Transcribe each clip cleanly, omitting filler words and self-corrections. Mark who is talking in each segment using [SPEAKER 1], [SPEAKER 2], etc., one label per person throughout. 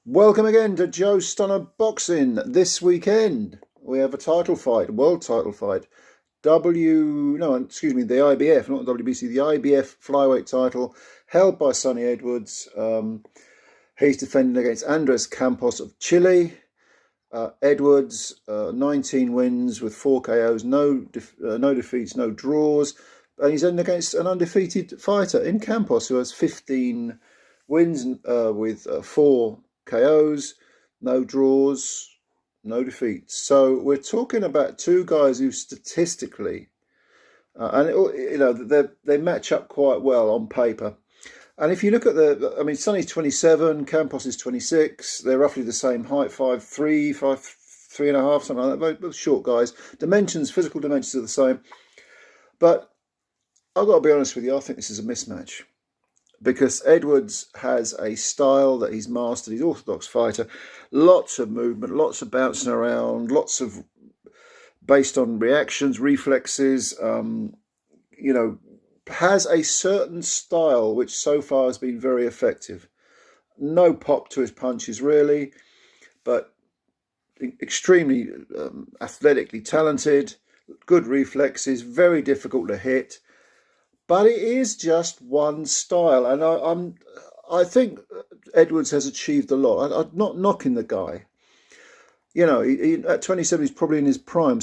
[SPEAKER 1] Welcome again to Joe Stunner Boxing. This weekend we have a title fight, world title fight. The IBF, not the WBC, the IBF flyweight title held by Sonny Edwards. He's defending against Andres Campos of Chile. Edwards, 19 wins with 4 KOs, no defeats, no draws. And he's in against an undefeated fighter in Campos who has 15 wins with 4 KOs, no draws, no defeats. So we're talking about two guys who statistically, they match up quite well on paper. And if you look at Sonny's 27, Campos is 26. They're roughly the same height, 5'3", 5'3.5", something like that. Both short guys. Dimensions, physical dimensions are the same. But I've got to be honest with you, I think this is a mismatch. Because Edwards has a style that he's mastered. He's an orthodox fighter. Lots of movement, lots of bouncing around, lots of based on reactions, reflexes, has a certain style which so far has been very effective. No pop to his punches really, but extremely athletically talented, good reflexes, very difficult to hit. But it is just one style, and I think Edwards has achieved a lot. I'm not knocking the guy. He, at 27, he's probably in his prime.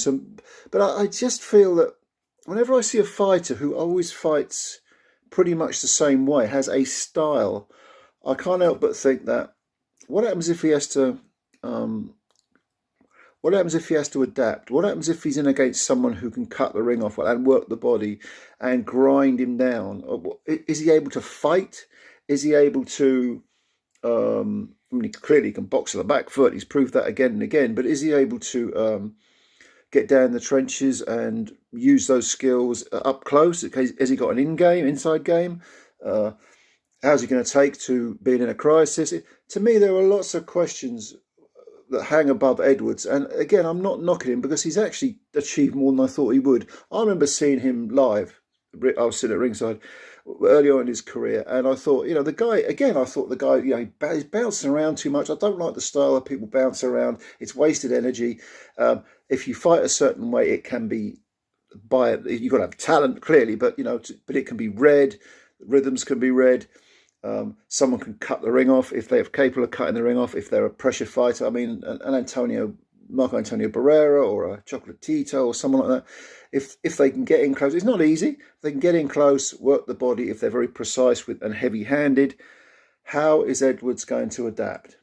[SPEAKER 1] But I just feel that whenever I see a fighter who always fights pretty much the same way, has a style, I can't help but think that what happens if he has to what happens if he has to adapt? What happens if he's in against someone who can cut the ring off and work the body and grind him down? Is he able to fight? Is he able to... he clearly can box on the back foot. He's proved that again and again. But is he able to get down the trenches and use those skills up close? Has he got an inside game? How's he going to take to being in a crisis? To me, there are lots of questions that hang above Edwards. And again, I'm not knocking him because he's actually achieved more than I thought he would. I remember seeing him live. I was sitting at ringside early on in his career, and I thought, the guy, he's bouncing around too much. I don't like the style that people bounce around. It's wasted energy. If you fight a certain way, it can be you've got to have talent, clearly, but but it can be read. Rhythms can be read. Someone can cut the ring off if they're capable of cutting the ring off, if they're a pressure fighter. I mean, Marco Antonio Barrera or a Chocolatito or someone like that, if they can get in close, it's not easy. If they can get in close, work the body, if they're very precise and heavy-handed, how is Edwards going to adapt?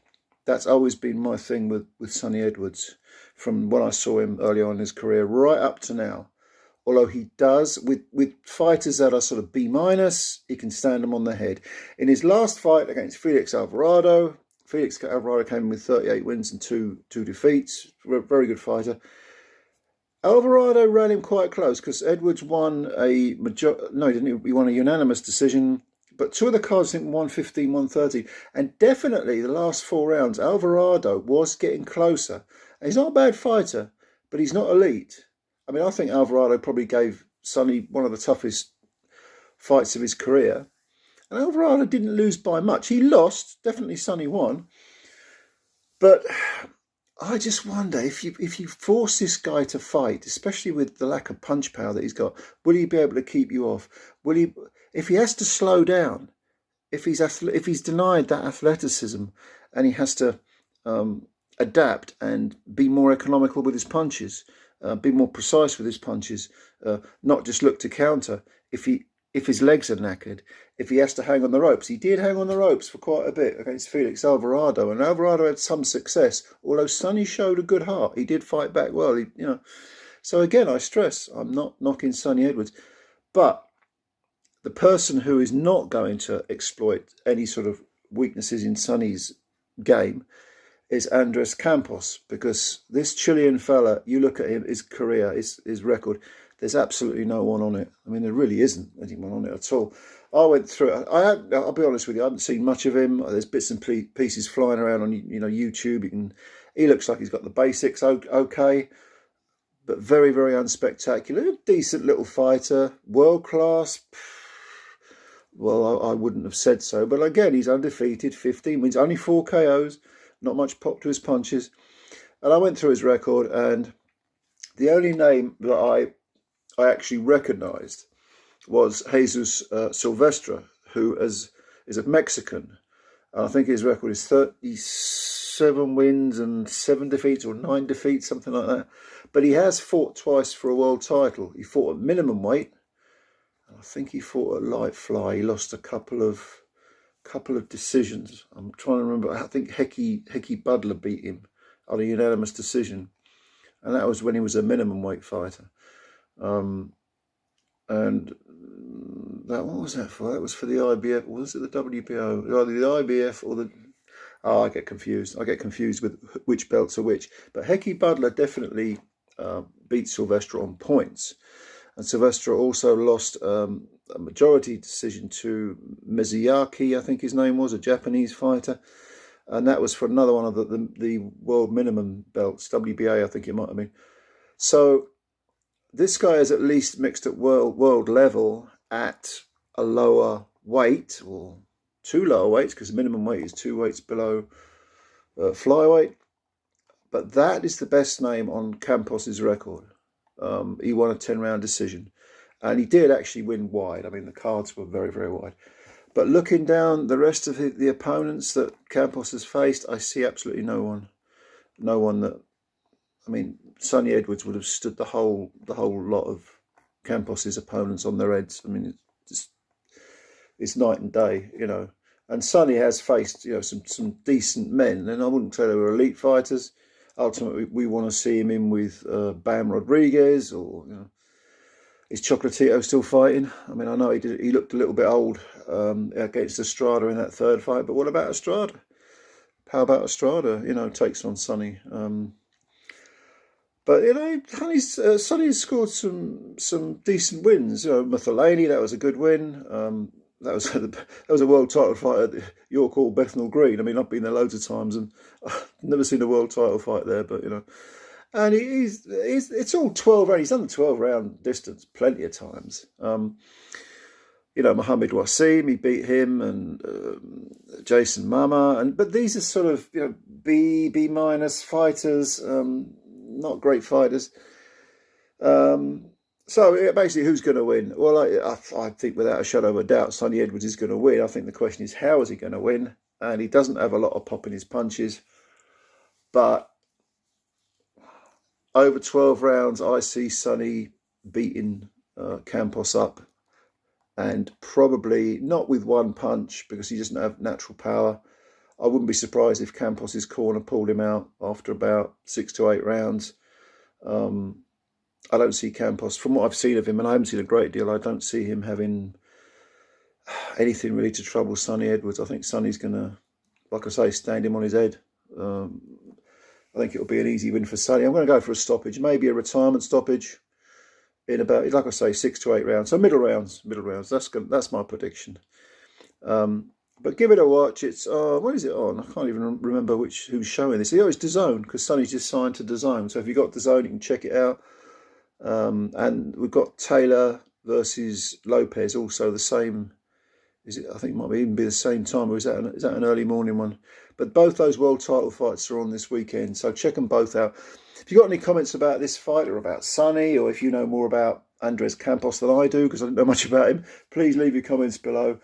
[SPEAKER 1] That's always been my thing with Sonny Edwards, from when I saw him early on in his career right up to now. Although he does, with fighters that are sort of B-, he can stand them on the head. In his last fight against Felix Alvarado came in with 38 wins and two defeats. Very good fighter. Alvarado ran him quite close because Edwards won he won a unanimous decision. But two of the cards, I think, 115, 130. And definitely the last 4 rounds, Alvarado was getting closer. And he's not a bad fighter, but he's not elite. I mean, I think Alvarado probably gave Sonny one of the toughest fights of his career. And Alvarado didn't lose by much. He lost, definitely Sonny won. But I just wonder, if you force this guy to fight, especially with the lack of punch power that he's got, will he be able to keep you off? If he has to slow down, if he's denied that athleticism and he has to adapt and be more economical with his punches, be more precise with his punches, not just look to counter. If his legs are knackered, if he has to hang on the ropes. He did hang on the ropes for quite a bit against Felix Alvarado, and Alvarado had some success, although Sonny showed a good heart. He did fight back well, So again, I stress, I'm not knocking Sonny Edwards, but the person who is not going to exploit any sort of weaknesses in Sonny's game is Andres Campos, because this Chilean fella, you look at him, his career, his record, there's absolutely no one on it. I mean, there really isn't anyone on it at all. I went through it. I'll be honest with you, I haven't seen much of him. There's bits and pieces flying around on YouTube. He looks like he's got the basics okay, but very, very unspectacular. Decent little fighter, world class. Well, I wouldn't have said so, but again, he's undefeated, 15 wins, only 4 KOs. not much pop to his punches. And I went through his record, and the only name that I actually recognised was Jesus Silvestre, who is a Mexican. I think his record is 37 wins and 7 defeats, or 9 defeats, something like that. But he has fought twice for a world title. He fought at minimum weight. I think he fought at light fly. He lost a couple of decisions. I'm trying to remember. I think Hecky Butler beat him on a unanimous decision, and that was when he was a minimum weight fighter. And that, what was that for? That was for the IBF. Was it the WBO? Either the IBF or the... Oh, I get confused. I get confused with which belts are which. But Hecky Butler definitely beat Silvestre on points. And Silvestre also lost a majority decision to Mizuyaki, I think his name was, a Japanese fighter. And that was for another one of the world minimum belts, WBA, I think it might have been. So this guy is at least mixed at world level at a lower weight, or 2 lower weights, because minimum weight is 2 weights below flyweight. But that is the best name on Campos's record. He won a 10-round decision, and he did actually win wide. I mean, the cards were very, very wide. But looking down the rest of the opponents that Campos has faced, I see absolutely no one that... I mean, Sonny Edwards would have stood the whole lot of Campos's opponents on their heads. I mean, it's night and day, you know. And Sonny has faced, you know, some decent men, and I wouldn't say they were elite fighters. Ultimately, we want to see him in with Bam Rodriguez, or, you know, is Chocolatito still fighting? I mean, I know he looked a little bit old against Estrada in that third fight, but what about Estrada? How about Estrada, you know, takes on Sonny? But, you know, Sonny has scored some decent wins. You know, Muthalani, that was a good win. That was a world title fight at York Hall, Bethnal Green. I mean, I've been there loads of times, and I've never seen a world title fight there. But, you know, and it's all 12 round. He's done the 12-round distance plenty of times. You know, Mohamed Wasim, he beat him, and Jason Mama, but these are sort of, you know, B minus fighters, not great fighters. So basically, who's going to win? Well, I think without a shadow of a doubt, Sonny Edwards is going to win. I think the question is, how is he going to win? And he doesn't have a lot of pop in his punches. But over 12 rounds, I see Sonny beating Campos up. And probably not with one punch, because he doesn't have natural power. I wouldn't be surprised if Campos's corner pulled him out after about 6 to 8 rounds. I don't see Campos, from what I've seen of him, and I haven't seen a great deal, I don't see him having anything really to trouble Sonny Edwards. I think Sonny's going to, like I say, stand him on his head. I think it'll be an easy win for Sonny. I'm going to go for a stoppage, maybe a retirement stoppage in about, like I say, 6 to 8 rounds. So middle rounds. That's my prediction. But give it a watch. It's what is it on? I can't even remember who's showing this. Oh, it's DAZN, because Sonny's just signed to DAZN. So if you've got DAZN, you can check it out. And we've got Taylor versus Lopez, also the same. Is it? I think it might even be the same time, or is that an early morning one? But both those world title fights are on this weekend, so check them both out. If you've got any comments about this fight, or about Sonny, or if you know more about Andres Campos than I do, because I don't know much about him, please leave your comments below.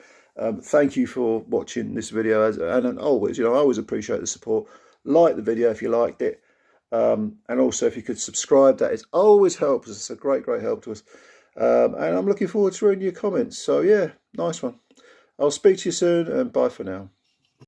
[SPEAKER 1] Thank you for watching this video, and always, you know, I always appreciate the support. Like the video if you liked it. And also, if you could subscribe, that is always helps us. It's a great help to us. And I'm looking forward to reading your comments. So yeah, nice one. I'll speak to you soon, and bye for now.